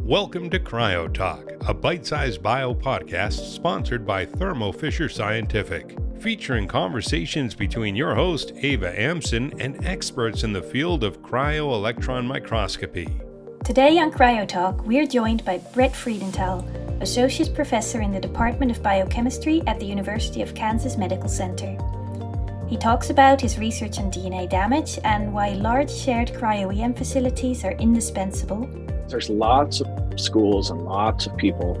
Welcome to Cryo-Talk, a bite-sized bio podcast sponsored by Thermo Fisher Scientific, featuring conversations between your host, Eva Amsen, and experts in the field of cryo-electron microscopy. Today on Cryo-Talk, we're joined by Bret Freudenthal, Associate Professor in the Department of Biochemistry at the University of Kansas Medical Center. He talks about his research on DNA damage and why large shared CryoEM facilities are indispensable. There's lots of schools and lots of people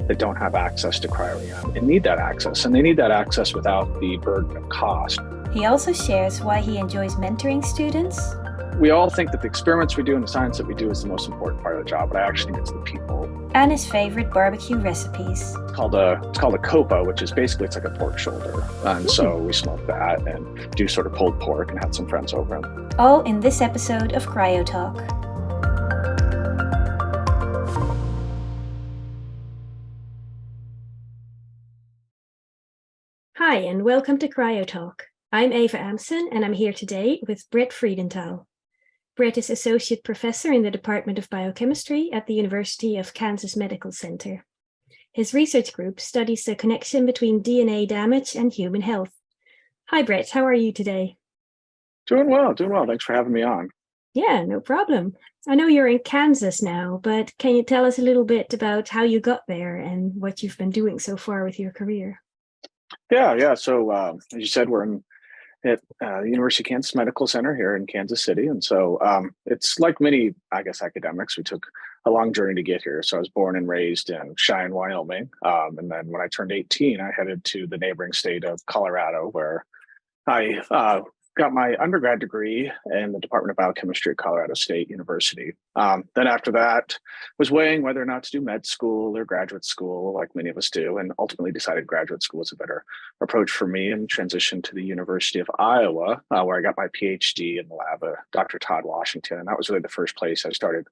that don't have access to CryoEM and need that access, and they need that access without the burden of cost. He also shares why he enjoys mentoring students. We all think that the experiments we do and the science that we do is the most important part of the job, but I actually think it's the people. And his favorite barbecue recipes. It's called a copa, which is basically it's like a pork shoulder. And so we smoke that and do sort of pulled pork and had some friends over. All in this episode of Cryo-Talk. Hi, and welcome to Cryo-Talk. I'm Eva Amsen, and I'm here today with Bret Freudenthal. Bret is Associate Professor in the Department of Biochemistry at the University of Kansas Medical Center. His research group studies the connection between DNA damage and human health. Hi, Bret. How are you today? Doing well. Thanks for having me on. Yeah, no problem. I know you're in Kansas now, but can you tell us a little bit about how you got there and what you've been doing so far with your career? Yeah. So as you said, we're at the University of Kansas Medical Center here in Kansas City. And so it's like many, academics, we took a long journey to get here. So I was born and raised in Cheyenne, Wyoming. And then when I turned 18, I headed to the neighboring state of Colorado, where I got my undergrad degree in the Department of Biochemistry at Colorado State University. Then after that, was weighing whether or not to do med school or graduate school, like many of us do, and ultimately decided graduate school was a better approach for me and transitioned to the University of Iowa, where I got my PhD in the lab of Dr. Todd Washington. And that was really the first place I started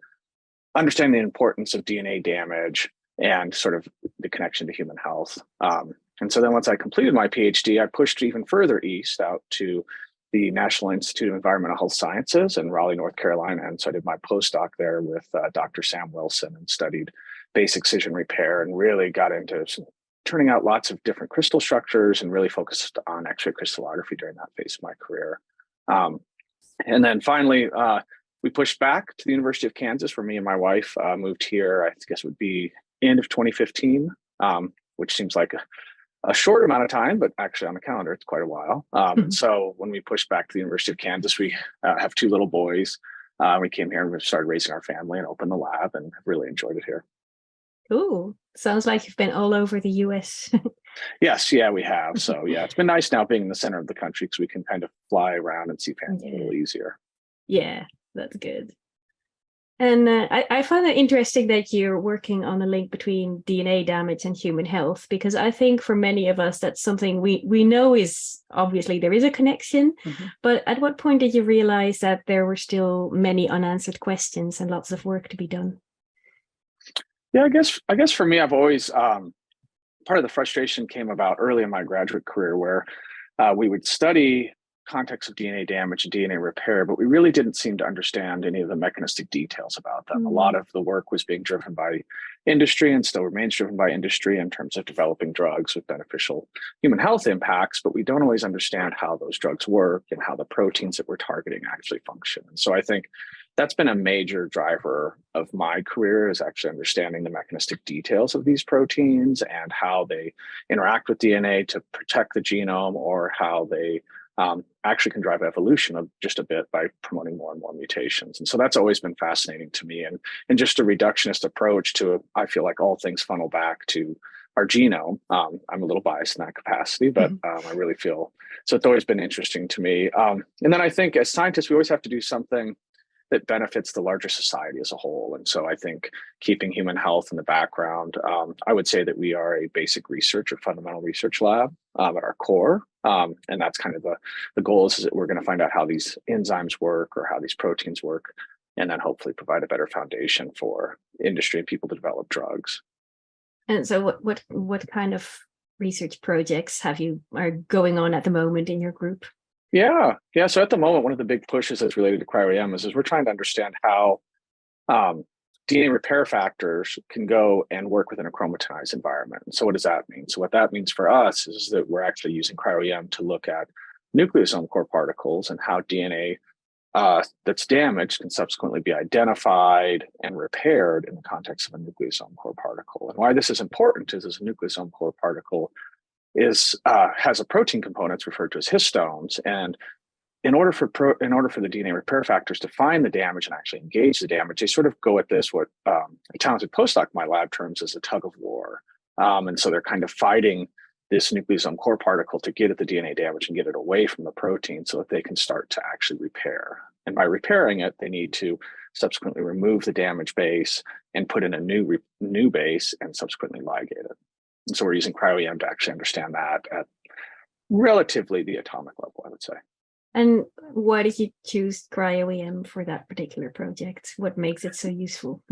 understanding the importance of DNA damage and sort of the connection to human health. And so then once I completed my PhD, I pushed even further east out to the National Institute of Environmental Health Sciences in Raleigh, North Carolina. And so I did my postdoc there with Dr. Sam Wilson and studied base excision repair and really got into turning out lots of different crystal structures and really focused on X-ray crystallography during that phase of my career. And then finally, we pushed back to the University of Kansas, where me and my wife moved here, I guess it would be end of 2015, which seems like a short amount of time, but actually on the calendar, it's quite a while. So when we pushed back to the University of Kansas, we have two little boys. We came here and we started raising our family and opened the lab and really enjoyed it here. Ooh, sounds like you've been all over the US. Yes, yeah, we have. So yeah, it's been nice now being in the center of the country because we can kind of fly around and see family a little easier. Yeah, that's good. And I find it interesting that you're working on a link between DNA damage and human health, because I think for many of us, that's something we know is obviously there is a connection. Mm-hmm. But at what point did you realize that there were still many unanswered questions and lots of work to be done? Yeah, I guess for me, I've always part of the frustration came about early in my graduate career where we would study context of DNA damage and DNA repair, but we really didn't seem to understand any of the mechanistic details about them. A lot of the work was being driven by industry and still remains driven by industry in terms of developing drugs with beneficial human health impacts, but we don't always understand how those drugs work and how the proteins that we're targeting actually function. And so I think that's been a major driver of my career, is actually understanding the mechanistic details of these proteins and how they interact with DNA to protect the genome, or how they actually can drive evolution of just a bit by promoting more and more mutations. And so that's always been fascinating to me. And just a reductionist approach to, I feel like all things funnel back to our genome. I'm a little biased in that capacity, but I really feel, so it's always been interesting to me. And then I think as scientists, we always have to do something that benefits the larger society as a whole. And so I think keeping human health in the background, I would say that we are a basic research or fundamental research lab at our core. And that's kind of the goal is that we're going to find out how these enzymes work or how these proteins work, and then hopefully provide a better foundation for industry and people to develop drugs. And so what kind of research projects are going on at the moment in your group? Yeah. So at the moment, one of the big pushes that's related to CryoEM is we're trying to understand how DNA repair factors can go and work within a chromatinized environment. And so what does that mean? So what that means for us is that we're actually using CryoEM to look at nucleosome core particles and how DNA that's damaged can subsequently be identified and repaired in the context of a nucleosome core particle. And why this is important is a nucleosome core particle has a protein component referred to as histones, and in order for the DNA repair factors to find the damage and actually engage the damage, they sort of go at this, what a talented postdoc in my lab terms as a tug of war. And so they're kind of fighting this nucleosome core particle to get at the DNA damage and get it away from the protein so that they can start to actually repair. And by repairing it, they need to subsequently remove the damaged base and put in a new base and subsequently ligate it. And so we're using CryoEM to actually understand that at relatively the atomic level, I would say. And why did you choose CryoEM for that particular project? What makes it so useful?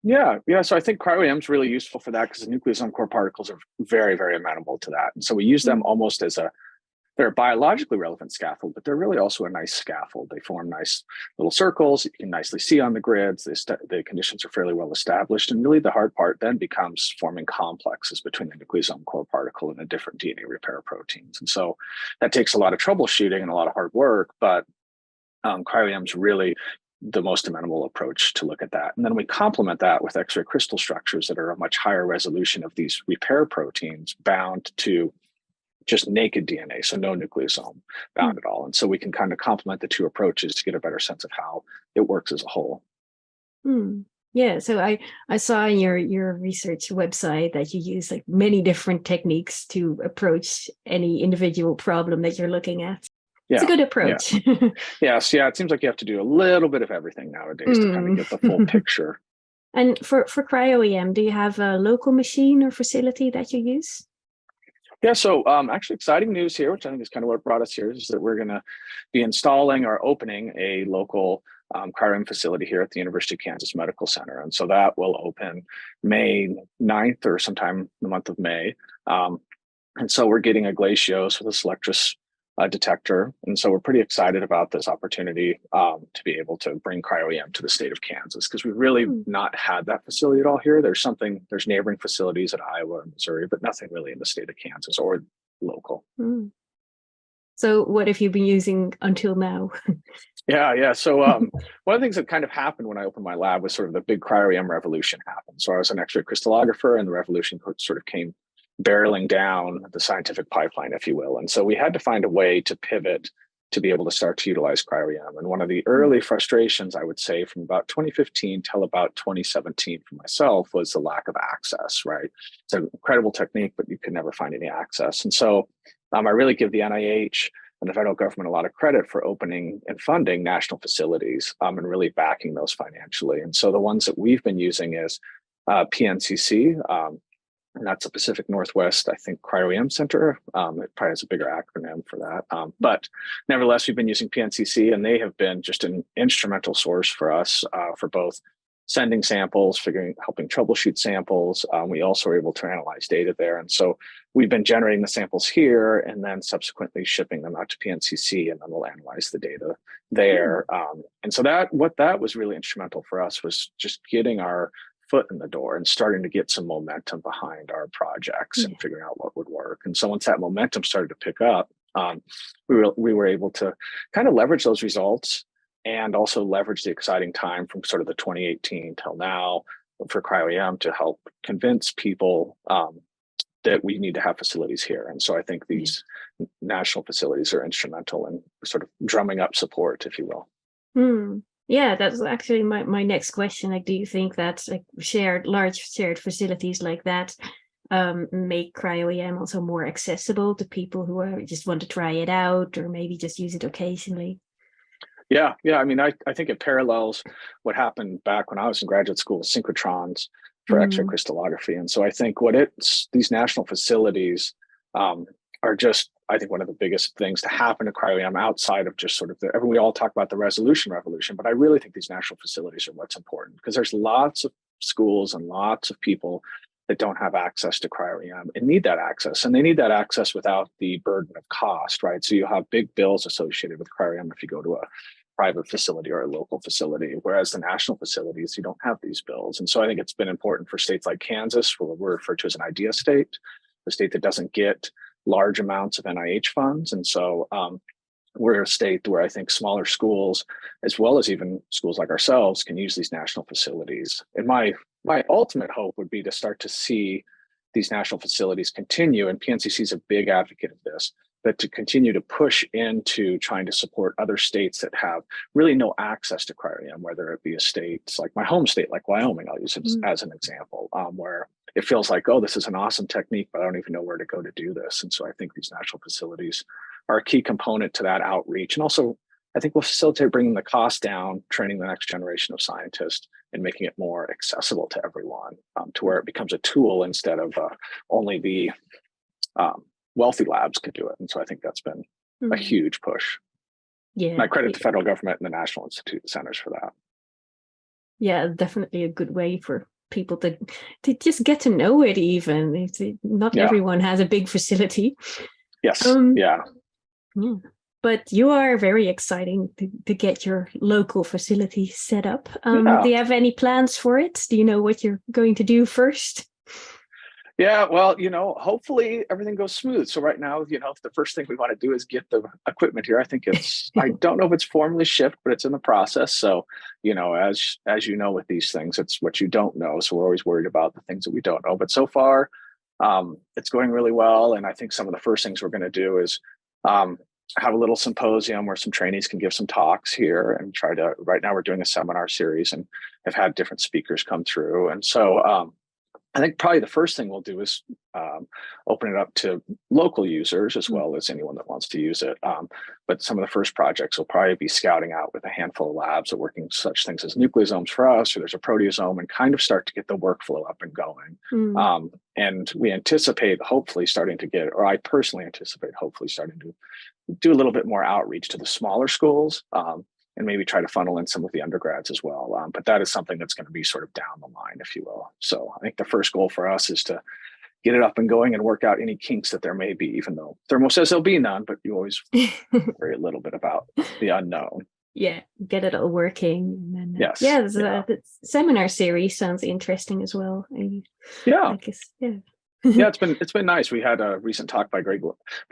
Yeah. So I think CryoEM is really useful for that because the nucleosome core particles are very, very amenable to that. And so we use them almost as they're a biologically relevant scaffold, but they're really also a nice scaffold. They form nice little circles. You can nicely see on the grids. The conditions are fairly well established. And really the hard part then becomes forming complexes between the nucleosome core particle and the different DNA repair proteins. And so that takes a lot of troubleshooting and a lot of hard work, but CryoEM is really the most amenable approach to look at that. And then we complement that with X-ray crystal structures that are a much higher resolution of these repair proteins bound to just naked DNA, so no nucleosome bound at all. And so we can kind of complement the two approaches to get a better sense of how it works as a whole. Yeah, so I saw in your research website that you use like many different techniques to approach any individual problem that you're looking at. It's a good approach. Yes, it seems like you have to do a little bit of everything nowadays to kind of get the full picture. And for CryoEM, do you have a local machine or facility that you use? Yeah, so actually exciting news here, which I think is kind of what brought us here, is that we're going to be installing or opening a local CryoEM facility here at the University of Kansas Medical Center. And so that will open May 9th or sometime in the month of May. And so we're getting a Glacios with a Selectris detector. And so we're pretty excited about this opportunity to be able to bring CryoEM to the state of Kansas, because we've really not had that facility at all here. There's neighboring facilities at Iowa and Missouri, but nothing really in the state of Kansas or local. So what have you been using until now? Yeah. So one of the things that kind of happened when I opened my lab was sort of the big CryoEM revolution happened. So I was an X-ray crystallographer, and the revolution sort of came barreling down the scientific pipeline, if you will. And so we had to find a way to pivot to be able to start to utilize CryoEM. And one of the early frustrations, I would say, from about 2015 till about 2017 for myself was the lack of access, right? It's an incredible technique, but you could never find any access. And so I really give the NIH and the federal government a lot of credit for opening and funding national facilities and really backing those financially. And so the ones that we've been using is PNCC, and that's the Pacific Northwest, I think, CryoEM Center. It probably has a bigger acronym for that. But nevertheless, we've been using PNCC, and they have been just an instrumental source for us for both sending samples, helping troubleshoot samples. We also are able to analyze data there. And so we've been generating the samples here and then subsequently shipping them out to PNCC, and then we'll analyze the data there. And so what that was really instrumental for us was just getting our foot in the door and starting to get some momentum behind our projects and figuring out what would work. And so once that momentum started to pick up, we were able to kind of leverage those results and also leverage the exciting time from sort of the 2018 till now for CryoEM to help convince people that we need to have facilities here. And so I think these national facilities are instrumental in sort of drumming up support, if you will. Yeah, that's actually my next question. Like, do you think that like large shared facilities like that make CryoEM also more accessible to people who just want to try it out or maybe just use it occasionally? Yeah. I mean, I think it parallels what happened back when I was in graduate school with synchrotrons for X-ray crystallography. And so I think these national facilities are just, I think, one of the biggest things to happen to CryoEM outside of just sort of we all talk about the resolution revolution, but I really think these national facilities are what's important, because there's lots of schools and lots of people that don't have access to CryoEM and need that access. And they need that access without the burden of cost, right? So you have big bills associated with CryoEM if you go to private facility or a local facility, whereas the national facilities, you don't have these bills. And so I think it's been important for states like Kansas, where we're referred to as an idea state, the state that doesn't get large amounts of NIH funds. And so we're a state where I think smaller schools, as well as even schools like ourselves, can use these national facilities. And my ultimate hope would be to start to see these national facilities continue, and PNCC is a big advocate of this, but to continue to push into trying to support other states that have really no access to cryo-EM, whether it be a state like my home state, like Wyoming, I'll use it as an example, where it feels like, oh, this is an awesome technique, but I don't even know where to go to do this. And so I think these national facilities are a key component to that outreach. And also, I think will facilitate bringing the cost down, training the next generation of scientists, and making it more accessible to everyone, to where it becomes a tool instead of only the wealthy labs can do it. And so I think that's been a huge push. Yeah. And I credit the federal government and the National Institute Centers for that. Yeah, definitely a good way for people to just get to know it even. Not everyone has a big facility. Yes, Yeah. But you are very exciting to get your local facility set up. Do you have any plans for it? Do you know what you're going to do first? Yeah, well, hopefully everything goes smooth. So right now, the first thing we want to do is get the equipment here. I think I don't know if it's formally shipped, but it's in the process. So, as you know, with these things, it's what you don't know. So we're always worried about the things that we don't know. But so far, it's going really well. And I think some of the first things we're going to do is have a little symposium where some trainees can give some talks here and right now we're doing a seminar series and have had different speakers come through. And so I think probably the first thing we'll do is open it up to local users as well as anyone that wants to use it. But some of the first projects will probably be scouting out with a handful of labs that are working such things as nucleosomes for us, or there's a proteasome, and kind of start to get the workflow up and going. And we anticipate hopefully starting to get, or I personally anticipate hopefully starting to do a little bit more outreach to the smaller schools. And maybe try to funnel in some of the undergrads as well. But that is something that's going to be sort of down the line, if you will. So I think the first goal for us is to get it up and going and work out any kinks that there may be, even though Thermo says there'll be none, but you always worry a little bit about the unknown. Yeah, get it all working. And then, yes. The seminar series sounds interesting as well. Yeah. Yeah, it's been nice. We had a recent talk by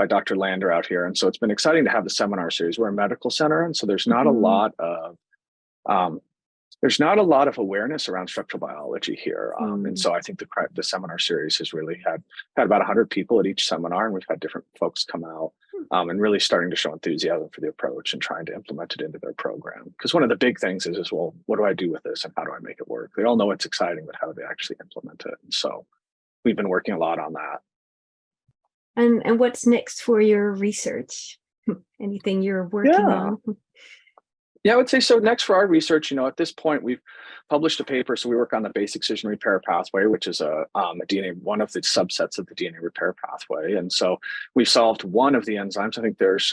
Dr. Lander out here, and so it's been exciting to have the seminar series. We're a medical center, and so there's not a lot of awareness around structural biology here. And so I think the seminar series has really had about 100 people at each seminar, and we've had different folks come out and really starting to show enthusiasm for the approach and trying to implement it into their program. Because one of the big things is, well, what do I do with this and how do I make it work? They all know it's exciting, but how do they actually implement it? And so we've been working a lot on that. And what's next for your research? Anything you're working on? Yeah, I would say so. Next for our research, at this point, we've published a paper. So we work on the basic excision repair pathway, which is a DNA, one of the subsets of the DNA repair pathway. And so we've solved one of the enzymes.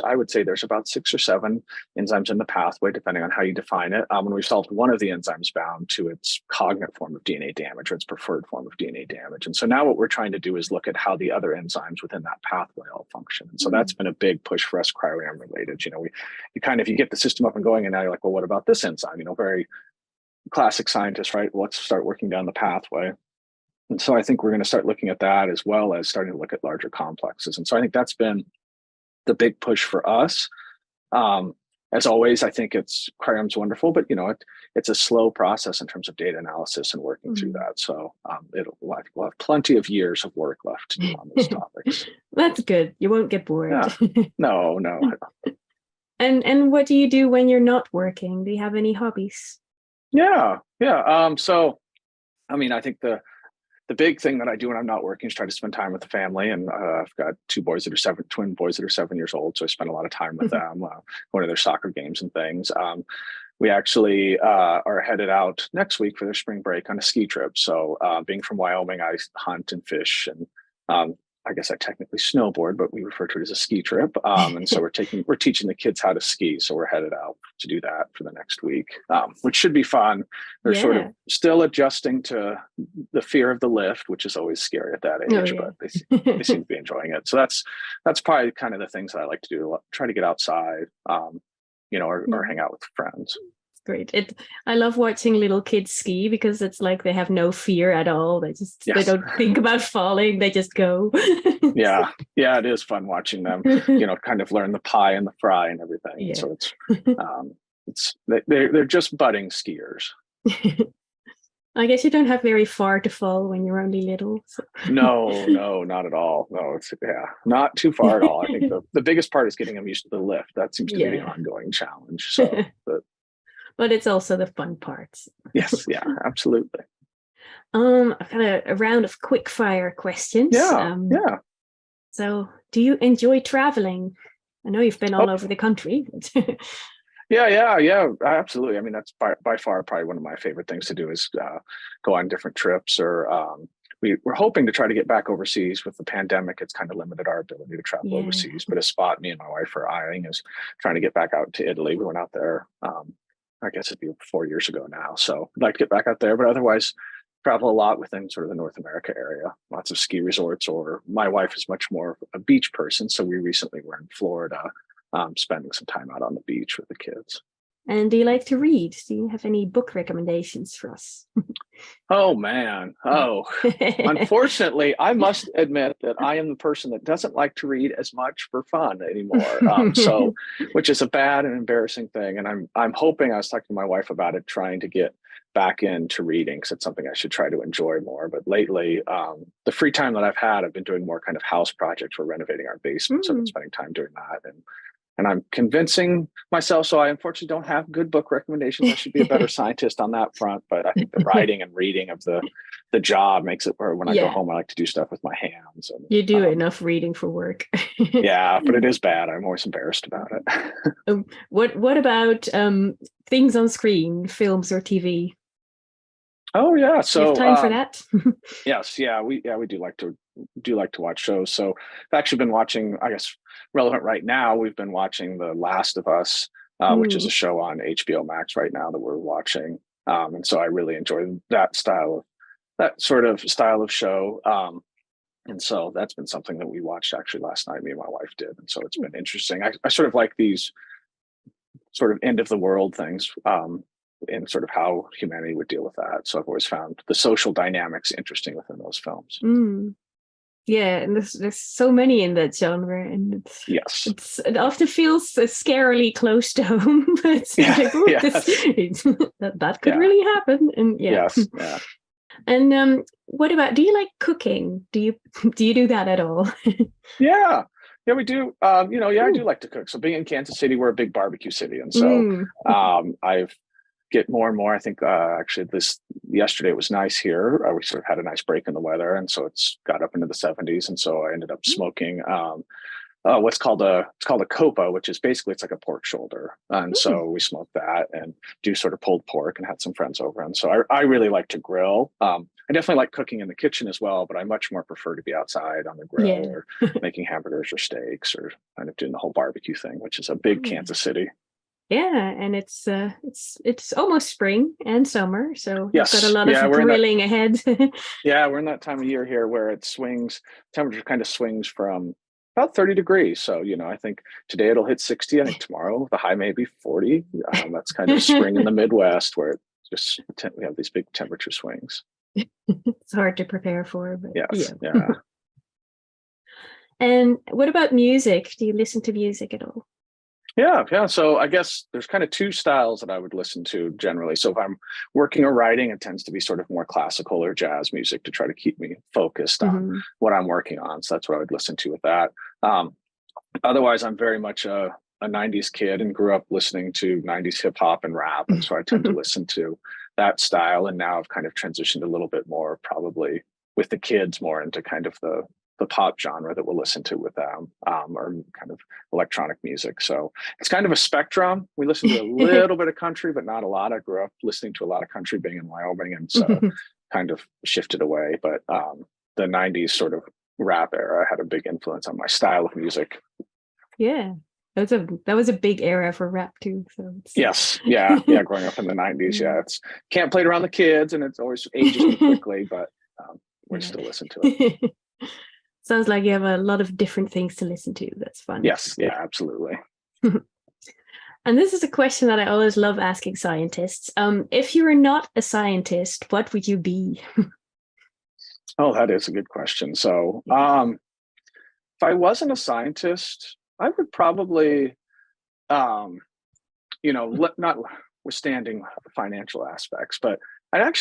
I would say there's about 6 or 7 enzymes in the pathway, depending on how you define it. And we've solved one of the enzymes bound to its cognate form of DNA damage, or its preferred form of DNA damage. And so now what we're trying to do is look at how the other enzymes within that pathway all function. And so that's been a big push for us, cryo-EM related. You get the system up and going, and now you're like, well, what about this enzyme? Very classic scientist, right? Well, let's start working down the pathway. And so I think we're going to start looking at that, as well as starting to look at larger complexes. And so I think that's been the big push for us. As always, I think cryo-EM's wonderful, but it's a slow process in terms of data analysis and working through that. So we'll have plenty of years of work left to do on those topics. That's good. You won't get bored. Yeah. No. And what do you do when you're not working? Do you have any hobbies? Yeah. So, I think the big thing that I do when I'm not working is try to spend time with the family. And I've got twin boys that are 7 years old. So I spend a lot of time with them, going to their soccer games and things. We actually are headed out next week for their spring break on a ski trip. So being from Wyoming, I hunt and fish, and I guess I technically snowboard, but we refer to it as a ski trip. And so we're teaching the kids how to ski. So we're headed out to do that for the next week, which should be fun. They're sort of still adjusting to the fear of the lift, which is always scary at that age, but they seem to be enjoying it. So that's probably kind of the things that I like to do. Try to get outside. or hang out with friends. Great. I love watching little kids ski because it's like they have no fear at all. They don't think about falling. They just go. Yeah. It is fun watching them, kind of learn the pie and the fry and everything. Yeah. So they're just budding skiers. I guess you don't have very far to fall when you're only little. So. No, not at all. No, it's not too far at all. I think the biggest part is getting them used to the lift. That seems to be the ongoing challenge. So, but it's also the fun parts. Yes, yeah, absolutely. I've got a round of quick fire questions. Yeah. So, do you enjoy traveling? I know you've been all over the country. Yeah, absolutely. I mean, that's by far probably one of my favorite things to do is go on different trips. Or we're hoping to try to get back overseas. With the pandemic, it's kind of limited our ability to travel overseas. But a spot me and my wife are eyeing is trying to get back out to Italy. We went out there, I guess it'd be 4 years ago now. So I'd like to get back out there. But otherwise, travel a lot within sort of the North America area. Lots of ski resorts. Or my wife is much more a beach person. So we recently were in Florida. Spending some time out on the beach with the kids. And do you like to read? Do you have any book recommendations for us? Oh, man. Unfortunately, I must admit that I am the person that doesn't like to read as much for fun anymore. Which is a bad and embarrassing thing. And I'm hoping, I was talking to my wife about it, trying to get back into reading because it's something I should try to enjoy more. But lately, the free time that I've had, I've been doing more kind of house projects. We're renovating our basement. So I've been spending time doing that. And I'm convincing myself, so I unfortunately don't have good book recommendations. I should be a better scientist on that front, but I think the writing and reading of the job makes it where when I go home, I like to do stuff with my hands. And, you do enough reading for work. Yeah, but it is bad. I'm always embarrassed about it. What about things on screen, films or TV? Oh yeah, so you have time for that? Yes, we do like to watch shows. So I've actually been watching, I guess relevant right now, we've been watching The Last of Us, which is a show on HBO Max right now that we're watching. And so I really enjoy that sort of style of show. And so that's been something that we watched actually last night, me and my wife did. And so it's been interesting. I sort of like these sort of end of the world things, and sort of how humanity would deal with that. So I've always found the social dynamics interesting within those films. Yeah, and there's so many in that genre, and it often feels scarily close to home. It's that could really happen. And And what about? Do you like cooking? Do you do that at all? Yeah, we do. I do like to cook. So being in Kansas City, we're a big barbecue city, and so I've get more and more. I think actually yesterday it was nice here. We sort of had a nice break in the weather, and so it's got up into the 70s. And so I ended up smoking what's called a copa, which is basically it's like a pork shoulder. And so we smoked that and do sort of pulled pork and had some friends over. And so I really like to grill. I definitely like cooking in the kitchen as well, but I much more prefer to be outside on the grill or making hamburgers or steaks or kind of doing the whole barbecue thing, which is a big Kansas City. Yeah, and it's almost spring and summer, so you've got a lot of grilling ahead. We're in that time of year here where temperature kind of swings from about 30 degrees. So, I think today it'll hit 60. I think tomorrow the high may be 40. That's kind of spring in the Midwest where we have these big temperature swings. It's hard to prepare for, but yeah. And what about music? Do you listen to music at all? Yeah. So I guess there's kind of two styles that I would listen to generally. So if I'm working or writing, it tends to be sort of more classical or jazz music to try to keep me focused on what I'm working on. So that's what I would listen to with that. Otherwise, I'm very much a 90s kid and grew up listening to 90s hip hop and rap. And so I tend to listen to that style. And now I've kind of transitioned a little bit more, probably with the kids, more into kind of the pop genre that we'll listen to with them, or kind of electronic music. So it's kind of a spectrum. We listen to a little bit of country, but not a lot. I grew up listening to a lot of country being in Wyoming, and so kind of shifted away. But the 90s sort of rap era had a big influence on my style of music. Yeah. That was a big era for rap too. So yes, growing up in the 90s, it's can't play it around the kids, and it's always ages me quickly, but we still listen to it. Sounds like you have a lot of different things to listen to. That's fun. Yes, absolutely. And this is a question that I always love asking scientists. If you were not a scientist, what would you be? Oh, that is a good question. So, if I wasn't a scientist, I would probably, not withstanding financial aspects, but I've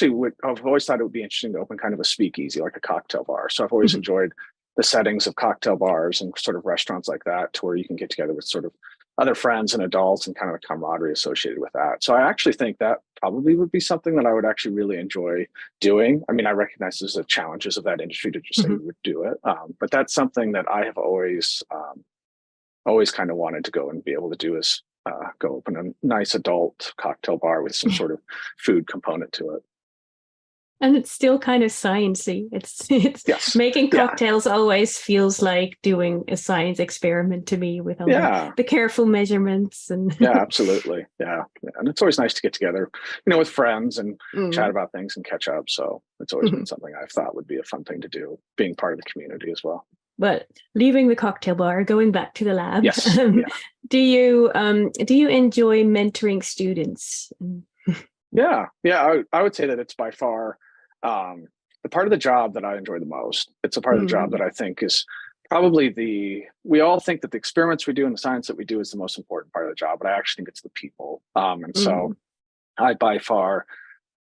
always thought it would be interesting to open kind of a speakeasy, like a cocktail bar. So I've always enjoyed the settings of cocktail bars and sort of restaurants like that, to where you can get together with sort of other friends and adults and kind of the camaraderie associated with that. So I actually think that probably would be something that I would actually really enjoy doing. I mean, I recognize there's the challenges of that industry to just say you would do it. But that's something that I have always kind of wanted to go and be able to do, is go open a nice adult cocktail bar with some sort of food component to it. And it's still kind of sciencey. It's Yes. Making cocktails always feels like doing a science experiment to me, with all the careful measurements and yeah, absolutely. Yeah. And it's always nice to get together, with friends and chat about things and catch up. So it's always been something I've thought would be a fun thing to do, being part of the community as well. But leaving the cocktail bar, going back to the lab. Yes. Do you enjoy mentoring students? Yeah. I would say that it's by far the part of the job that I enjoy the most. It's a part of the job that I think is probably we all think that the experiments we do and the science that we do is the most important part of the job, but I actually think it's the people. So I, by far,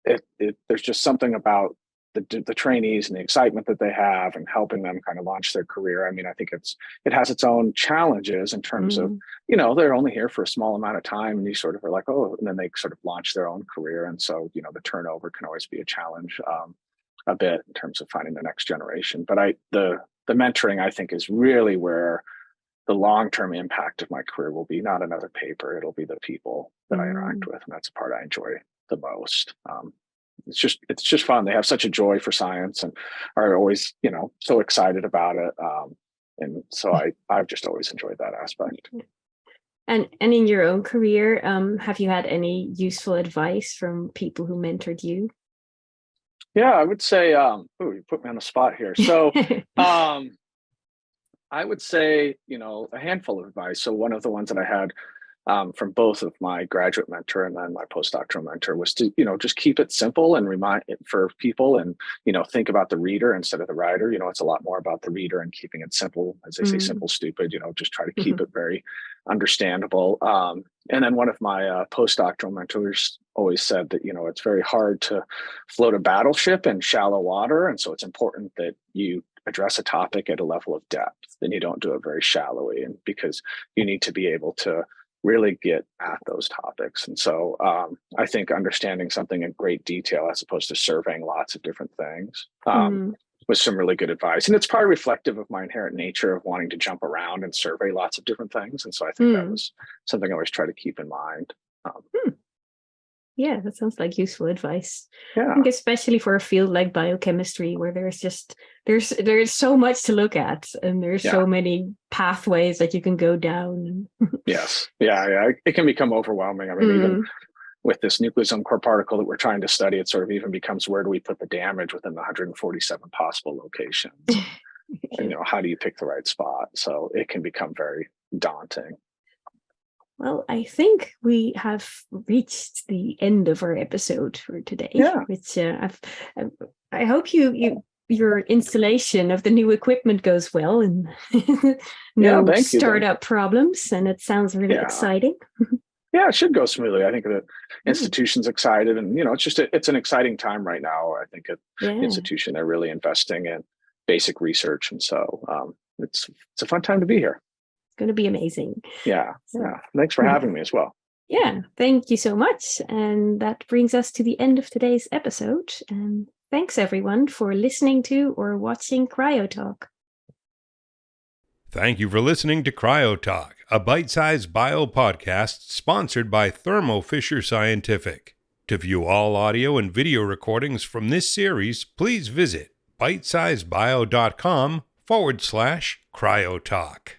there's just something about the trainees and the excitement that they have and helping them kind of launch their career. I mean, I think it has its own challenges in terms of, they're only here for a small amount of time, and you sort of are like, oh, and then they sort of launch their own career. And so, the turnover can always be a challenge a bit in terms of finding the next generation. But the mentoring, I think, is really where the long-term impact of my career will be. Not another paper, it'll be the people that I interact with. And that's the part I enjoy the most. It's just fun. They have such a joy for science and are always, so excited about it. And so I've just always enjoyed that aspect. And in your own career, have you had any useful advice from people who mentored you? Yeah, I would say, you put me on the spot here. So I would say, a handful of advice. So one of the ones that I had from both of my graduate mentor and then my postdoctoral mentor was to, just keep it simple and remind it for people, and, think about the reader instead of the writer. It's a lot more about the reader and keeping it simple, as they say, simple, stupid, just try to keep it very understandable. And then one of my postdoctoral mentors always said that, it's very hard to float a battleship in shallow water. And so it's important that you address a topic at a level of depth, and you don't do it very shallowly, and because you need to be able to really get at those topics. And so I think understanding something in great detail as opposed to surveying lots of different things was some really good advice. And it's probably reflective of my inherent nature of wanting to jump around and survey lots of different things. And so I think that was something I always try to keep in mind. Yeah, that sounds like useful advice. Yeah. I think especially for a field like biochemistry, where there's so much to look at, and there's so many pathways that you can go down. Yes. Yeah. It can become overwhelming. I mean, even with this nucleosome core particle that we're trying to study, it sort of even becomes, where do we put the damage within the 147 possible locations? And, how do you pick the right spot? So it can become very daunting. Well, I think we have reached the end of our episode for today. Yeah. Which I hope your installation of the new equipment goes well, and no startup problems. And it sounds really exciting. Yeah, it should go smoothly. I think the institution's excited, and it's an exciting time right now. I think at the institution, they're really investing in basic research, and so it's a fun time to be here. Going to be amazing. Yeah. Thanks for having me as well. Yeah, thank you so much. And that brings us to the end of today's episode. And thanks everyone for listening to or watching Cryo-Talk. Thank you for listening to Cryo-Talk, a bite-sized bio podcast sponsored by Thermo Fisher Scientific. To view all audio and video recordings from this series, please visit bitesizebio.com/Cryo-Talk.